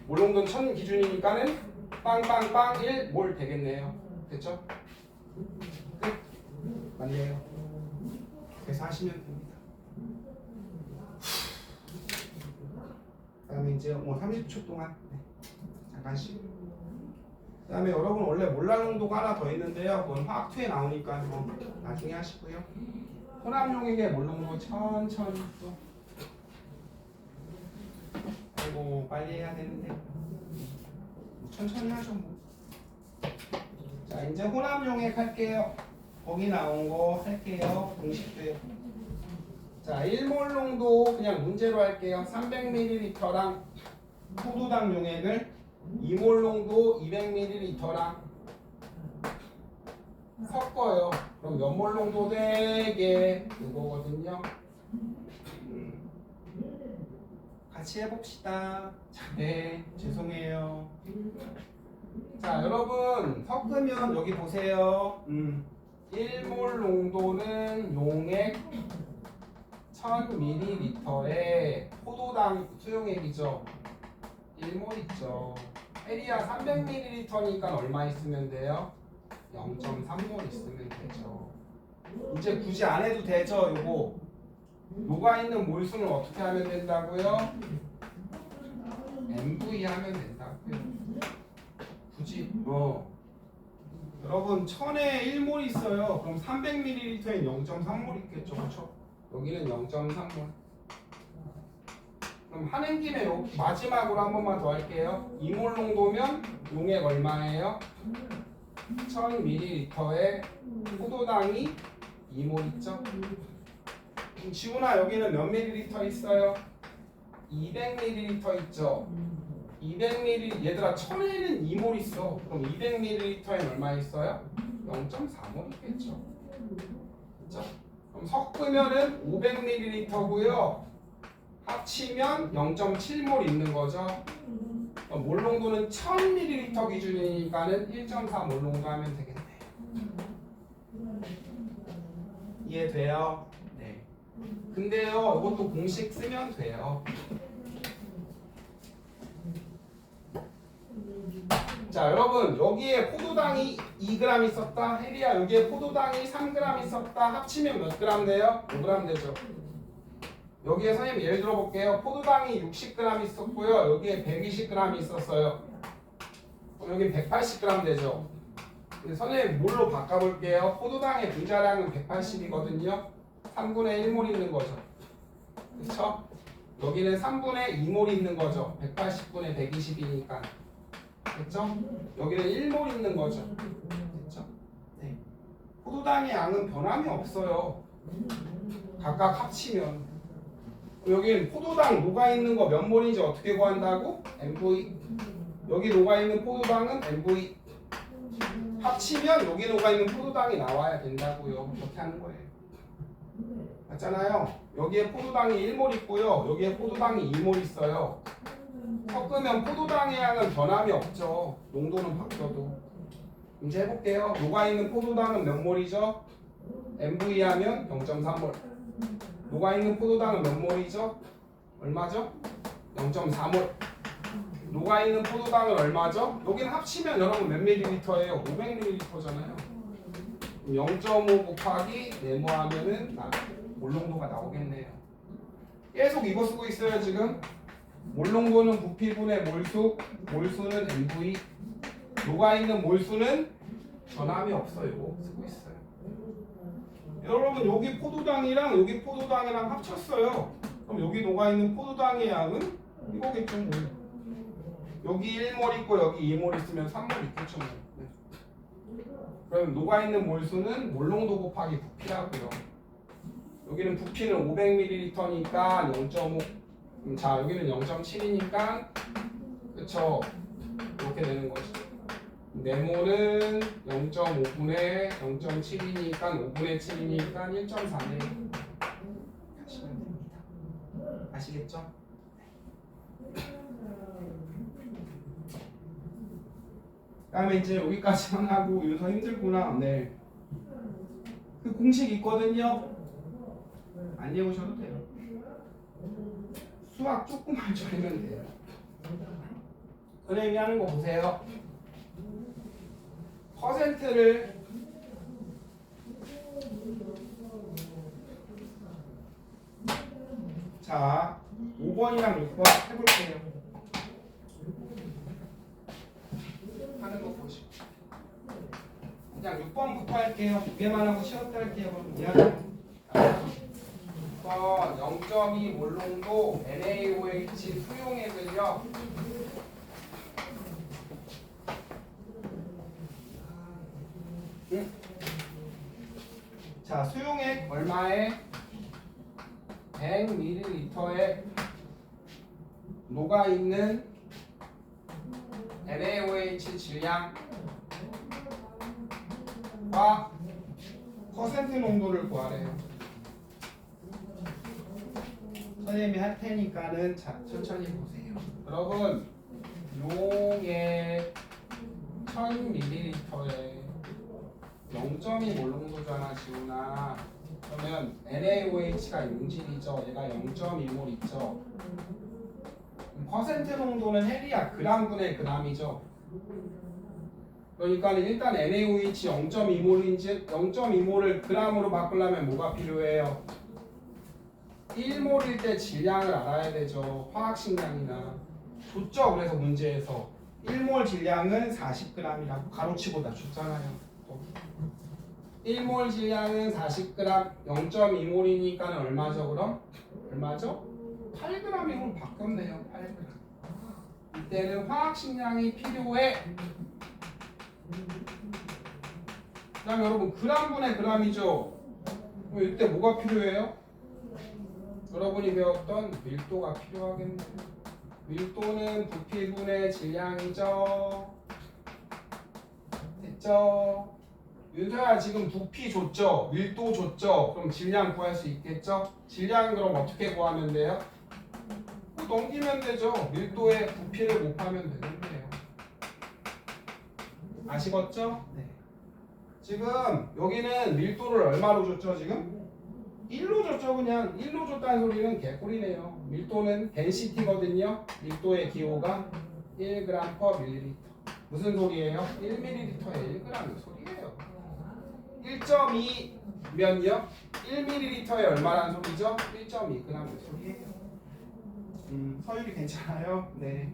몰농도는 1000 기준이니까는 빵빵빵 1몰 되겠네요. 됐죠? 끝. 맞네요. 그래서 하시면 됩니다. 그 다음에 이제 뭐 30초 동안 잠깐 쉬고. 그 다음에 여러분 원래 몰랄 농도가 하나 더 있는데요. 그건 화학2에 나오니까 뭐 나중에 하시고요. 혼합용액의 몰농도 천천히 또. 아이고 빨리 해야 되는데 천천히 하죠 뭐. 자 이제 혼합용액 할게요. 거기 나온 거 할게요. 공식들. 자 1몰 농도 그냥 문제로 할게요. 300ml랑 포도당 용액을 2몰 농도 200ml랑 섞어요. 그럼 몇 몰 농도 되게 이거거든요. 같이 해봅시다. 자, 네, 죄송해요. 자, 여러분 섞으면 여기 보세요. 1몰 농도는 용액 1000ml에 포도당 수용액이죠. 1몰 있죠. 에리아 300ml니까 얼마 있으면 돼요? 0.3몰 있으면 되죠. 이제 굳이 안 해도 되죠, 요거. 녹아있는 몰수는 어떻게 하면 된다고요? MV 하면 된다고요. 굳이 여러분 1000에 1몰 있어요. 그럼 300ml엔 0.3몰 있겠죠, 그렇죠? 여기는 0.3몰. 그럼 하는 김에 마지막으로 한 번만 더 할게요. 2몰 농도면 용액 얼마예요? 1000ml에 포도당이 2몰 있죠? 지훈아 여기는 몇 ml 있어요? 200ml 있죠? 200ml 얘들아 1000에는 2몰 있어. 그럼 200ml엔 얼마 있어요? 0.4몰 있겠죠? 그렇죠? 그럼 섞으면은 500ml고요. 합치면 0.7몰 있는 거죠. 몰 농도는 1000ml 기준이니까는 1.4몰 농도 하면 되겠네요. 이해돼요? 네. 근데요, 이것도 공식 쓰면 돼요. 자, 여러분 여기에 포도당이 2g 있었다. 혜리야 여기에 포도당이 3g 있었다. 합치면 몇 g 돼요? 5g 되죠. 여기에 선생님 예를 들어 볼게요. 포도당이 60g 있었고요. 여기에 120g 있었어요. 그럼 여기 180g 되죠. 근데 선생님 뭘로 바꿔볼게요. 포도당의 분자량은 180이거든요. 3분의 1몰 있는 거죠. 그렇죠? 여기는 3분의 2몰 있는 거죠. 180분의 120이니까. 그렇죠? 여기는 1몰 있는 거죠. 그렇죠? 네. 포도당의 양은 변함이 없어요. 각각 합치면. 여기는 포도당 녹아있는 거 몇 몰인지 어떻게 구한다고? MV. 여기 녹아있는 포도당은 MV. 합치면 여기 녹아있는 포도당이 나와야 된다고요. 그렇게 하는 거예요. 맞잖아요. 여기에 포도당이 1몰 있고요. 여기에 포도당이 2몰 있어요. 섞으면 포도당의 양은 변함이 없죠. 농도는 바뀌어도. 이제 해볼게요. 녹아있는 포도당은 몇 몰이죠? MV 하면 0.3몰. 녹아있는 포도당은 몇 몰이죠? 얼마죠? 0.4몰. 녹아있는 포도당은 얼마죠? 여기는 합치면 여러분 몇 ml예요? 500ml잖아요. 0.5 곱하기 네모하면은 몰농도가 나오겠네요. 계속 이거 쓰고 있어요 지금. 몰농도는 부피분의 몰수, 몰수는 MV. 녹아있는 몰수는 변함이 없어요. 쓰고 있어요. 여러분 여기 포도당이랑 여기 포도당이랑 합쳤어요. 그럼 여기 녹아있는 포도당의 양은 이거겠죠 뭐. 여기 1몰 있고 여기 2몰 있으면 3몰 있겠죠 뭐. 네. 그럼 녹아있는 몰수는 몰농도 곱하기 부피라고요. 여기는 부피는 500ml니까 0.5. 자 여기는 0.7이니까 그쵸 이렇게 되는 거죠. 네모는 0.5분의 0.7이니까 5분의 7이니까 1.4네. 하시면 됩니다. 아시겠죠? 그다음에 이제 여기까지만 하고 윤서 힘들구나. 네. 그 공식 있거든요. 안 외우셔도 돼요. 수학 조금만 줄이면 돼요. 선생님이 하는 거 보세요. 퍼센트를 자 5번이랑 6번 해볼게요. 하는 거 보시고 그냥 6번부터 할게요. 2개만 하고 쉬었다 할게요. 그럼 미안해요. 6번 0.2 몰롱도 NaOH 수용액을요. 자 수용액 얼마에 100ml에 녹아있는 NaOH 질량과 퍼센트 농도를 구하래요. 선생님이 할 테니까는 천천히 보세요. 여러분 용액 1000ml에 0.2 몰롱도잖아 지훈아. 그러면 NaOH가 용질이죠. 얘가 0.2몰 있죠. 퍼센트 농도는 헬이야. 그램분의 그램이죠. 그러니까 일단 NaOH 0.2몰인지 0.2몰을 그램으로 바꾸려면 뭐가 필요해요? 1몰일 때 질량을 알아야 되죠. 화학식량이나 줬죠. 그래서 문제에서 1몰 질량은 40g이라고 가로치고 다 줬잖아요. 1몰 질량은 40g, 0.2몰이니까 얼마죠 그럼? 얼마죠? 8g이면 바뀌었네요. 8g. 이때는 화학식량이 필요해. 그 다음에 여러분 그램분의 그램이죠. 그럼 이때 뭐가 필요해요? 여러분이 배웠던 밀도가 필요하겠네요. 밀도는 부피분의 질량이죠. 됐죠? 윤서야 지금 부피 줬죠? 밀도 줬죠? 그럼 질량 구할 수 있겠죠? 질량 그럼 어떻게 구하면 돼요? 넘기면 되죠. 밀도에 부피를 곱하면 되는데요. 아시겠죠? 네. 지금 여기는 밀도를 얼마로 줬죠 지금? 1로 줬죠. 그냥 1로 줬다는 소리는 개꿀이네요. 밀도는 덴시티거든요. 밀도의 기호가 1g/ml. 무슨 소리예요? 1ml에 1g이 소리예요. 1.2면요? 1ml에 얼마란 소리죠? 1.2g의 소리예요. 서율이 괜찮아요? 네.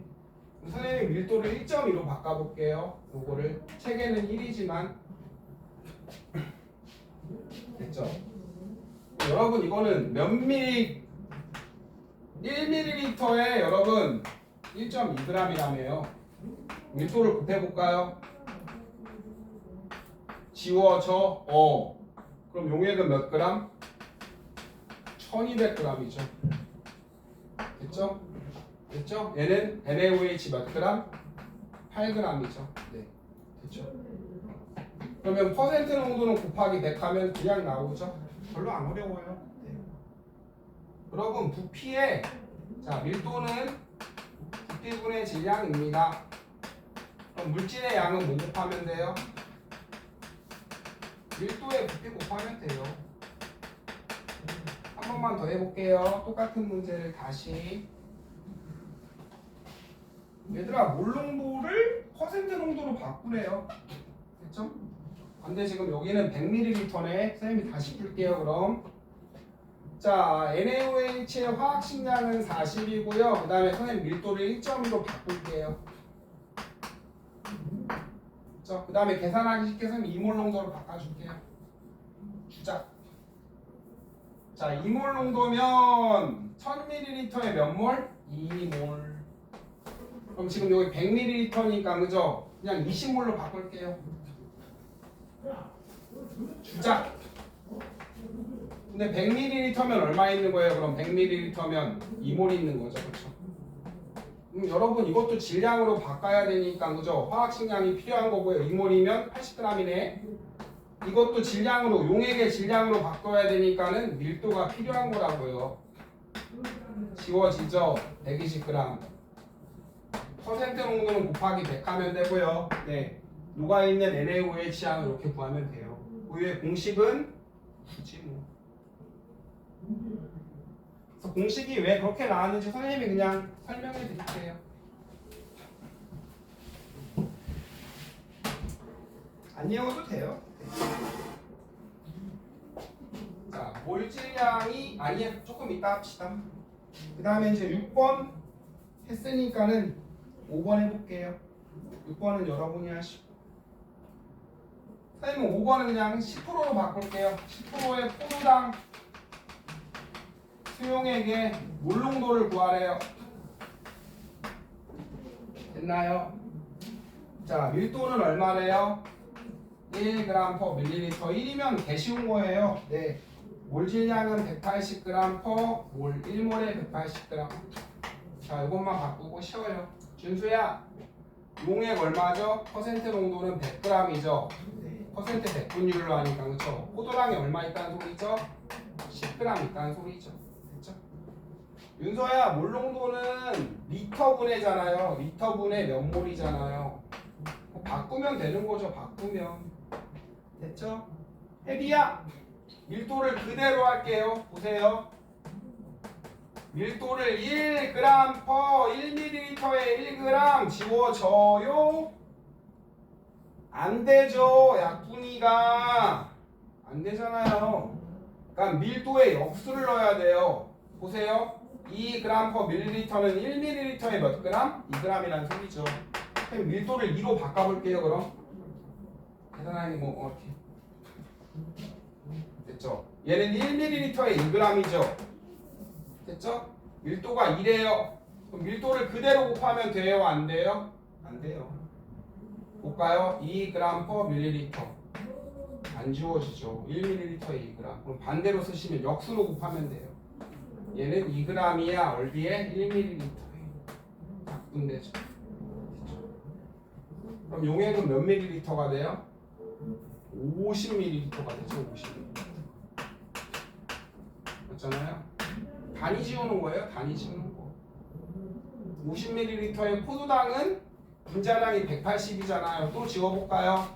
선생님 밀도를 1.2로 바꿔볼게요. 요거를 책에는 1이지만 됐죠? 여러분 이거는 몇 밀리 1ml에 여러분 1.2g이라며요. 밀도를 곱해볼까요? 지워져? 그럼 용액은 몇 그램? 1200g이죠. 됐죠? 됐죠? 얘는 NaOH 몇 그램? 8g이죠. 네. 됐죠? 그러면 퍼센트 농도는 곱하기 100 하면 그냥 나오죠? 별로 안 어려워요. 네. 여러분 부피의 자 밀도는 부피분의 질량입니다. 그럼 물질의 양은 뭐 곱하면 돼요? 밀도에 부피 곱하면 돼요. 한 번만 더 해볼게요. 똑같은 문제를 다시. 얘들아 몰농도를 퍼센트 농도로 바꾸래요. 됐죠? 근데 지금 여기는 100ml네. 선생님이 다시 풀게요. 그럼 자 NaOH의 화학식량은 40이고요. 그 다음에 선생님 밀도를 1.2로 바꿀게요. 그 다음에 계산하기 쉽게 선생님 2몰 농도로 바꿔줄게요. 주자. 자 2몰 농도면 1000ml에 몇 몰? 2몰. 그럼 지금 여기 100ml니까 그죠? 그냥 20몰로 바꿀게요. 주자. 근데 100ml면 얼마 있는 거예요? 그럼 100ml면 2몰 있는 거죠. 그렇죠? 여러분 이것도 질량으로 바꿔야 되니까 그죠? 화학식량이 필요한 거고요. 2몰이면 80g이네. 이것도 질량으로 용액의 질량으로 바꿔야 되니까는 밀도가 필요한 거라고요. 지워지죠? 120g. 퍼센트 농도는 곱하기 100 하면 되고요. 네. 녹아있는 NaOH의 취향을 이렇게 구하면 돼요. 우유의 공식은 굳이 뭐. 그래서 공식이 왜 그렇게 나왔는지 선생님이 그냥 설명해 드릴게요. 안 외워도 돼요. 자, 몰질량이 아니야. 조금 이따 합시다. 그 다음에 이제 6번 했으니까는 5번 해볼게요. 6번은 여러분이 하시고. 선생님은 5번은 그냥 10%로 바꿀게요. 10%의 포도당 수용액의 물농도를 구하래요. 됐나요? 자, 밀도는 얼마래요? 1g/ml. 1이면 개 쉬운 거예요. 네. 몰질량은 180g/몰. 1몰에 180g. 자, 이것만 바꾸고 쉬워요. 준수야, 용액 얼마죠? 퍼센트 농도는 100g이죠. 퍼센트 100분율로 하니까 그렇죠. 포도당이 얼마 있다는 소리죠? 10g 있다는 소리죠. 됐죠? 윤서야, 몰 농도는 리터분해잖아요. 리터분해 몇 몰이잖아요. 바꾸면 되는 거죠. 바꾸면. 됐죠? 혜비야, 밀도를 그대로 할게요. 보세요. 밀도를 1g/1ml에 1g 지워져요? 안 되죠. 약분위가 안 되잖아요. 그러니까 밀도에 역수를 넣어야 돼요. 보세요. 2g/ml는 1ml에 몇 g? 2g이라는 소리죠. 그럼 밀도를 2로 바꿔볼게요. 그럼 계산하니 뭐 이렇게 됐죠? 얘는 1ml에 2g이죠. 됐죠? 밀도가 2래요. 그럼 밀도를 그대로 곱하면 돼요? 안 돼요? 안 돼요. 볼까요? 2g/ml. 안 지워지죠. 1ml에 2g. 그럼 반대로 쓰시면 역수로 곱하면 돼요. 얘는 2g이야. 얼비에 1ml에. 약분되죠. 그럼 용액은 몇 ml가 돼요? 50ml가 되죠. 50ml. 맞잖아요? 단위 지우는 거예요. 단위 지우는 거. 50ml의 포도당은 분자량이 180이잖아요. 또 지워볼까요?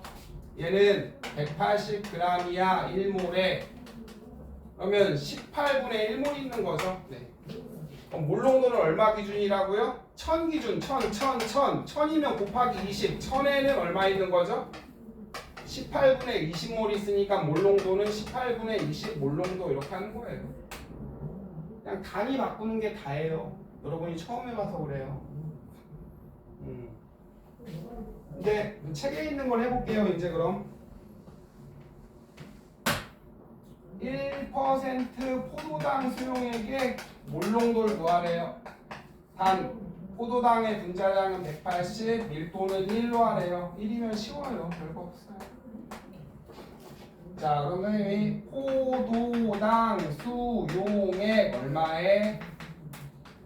얘는 180g이야. 1몰에. 그러면 18분의 1몰 있는 거죠. 네. 그럼 몰 농도는 얼마 기준이라고요? 1000 기준. 1000이면 곱하기 20. 1000에는 얼마 있는 거죠? 18분의 20몰 있으니까 몰 농도는 18분의 20 몰 농도 이렇게 하는 거예요. 그냥 단위 바꾸는 게 다예요. 여러분이 처음 해봐서 그래요. 근데 책에 있는 걸 해볼게요. 이제 그럼 1% 포도당 수용액의 몰 농도를 구하래요. 단 포도당의 분자량은 180, 밀도는 1로 하래요. 1이면 쉬워요. 별거 없어요. 자, 그러면 포도당 수용액 얼마에?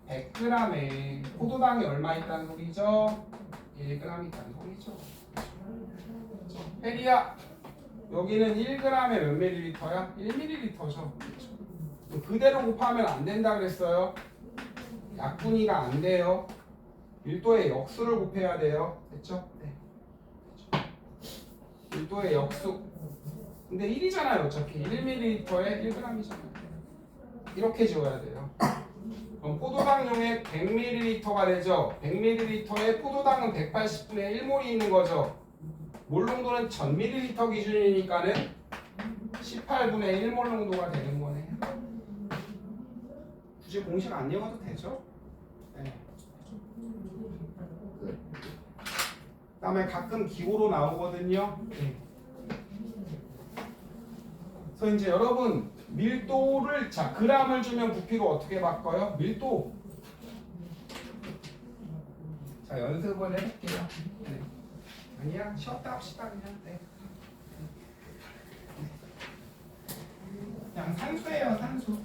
100g에 포도당이 얼마 있다는 소리죠? 1g 있다는 소리죠. 페리야, 여기는 1g에 몇 ml야? 1ml죠. 그대로 곱하면 안 된다 그랬어요. 약분위가 안 돼요. 밀도의 역수를 곱해야 돼요. 됐죠? 네. 밀도의 역수. 근데 1이잖아요. 어차피 1ml에 1g이잖아요. 이렇게 지워야 돼요. 그럼 포도당 용액 100ml가 되죠. 100ml에 포도당은 180분의 1몰이 있는 거죠. 몰 농도는 1000ml 기준이니까는 18분의 1몰 농도가 되는 거네요. 굳이 공식 안 외워도 되죠. 네. 그다음에 가끔 기호로 나오거든요. 네. 그래서 이제 여러분 밀도를 자 g을 주면 부피로 어떻게 바꿔요? 밀도. 자 연습을 해볼게요. 네. 아니야 쉬었다 합시다 그냥. 네. 그냥 산수예요 산수.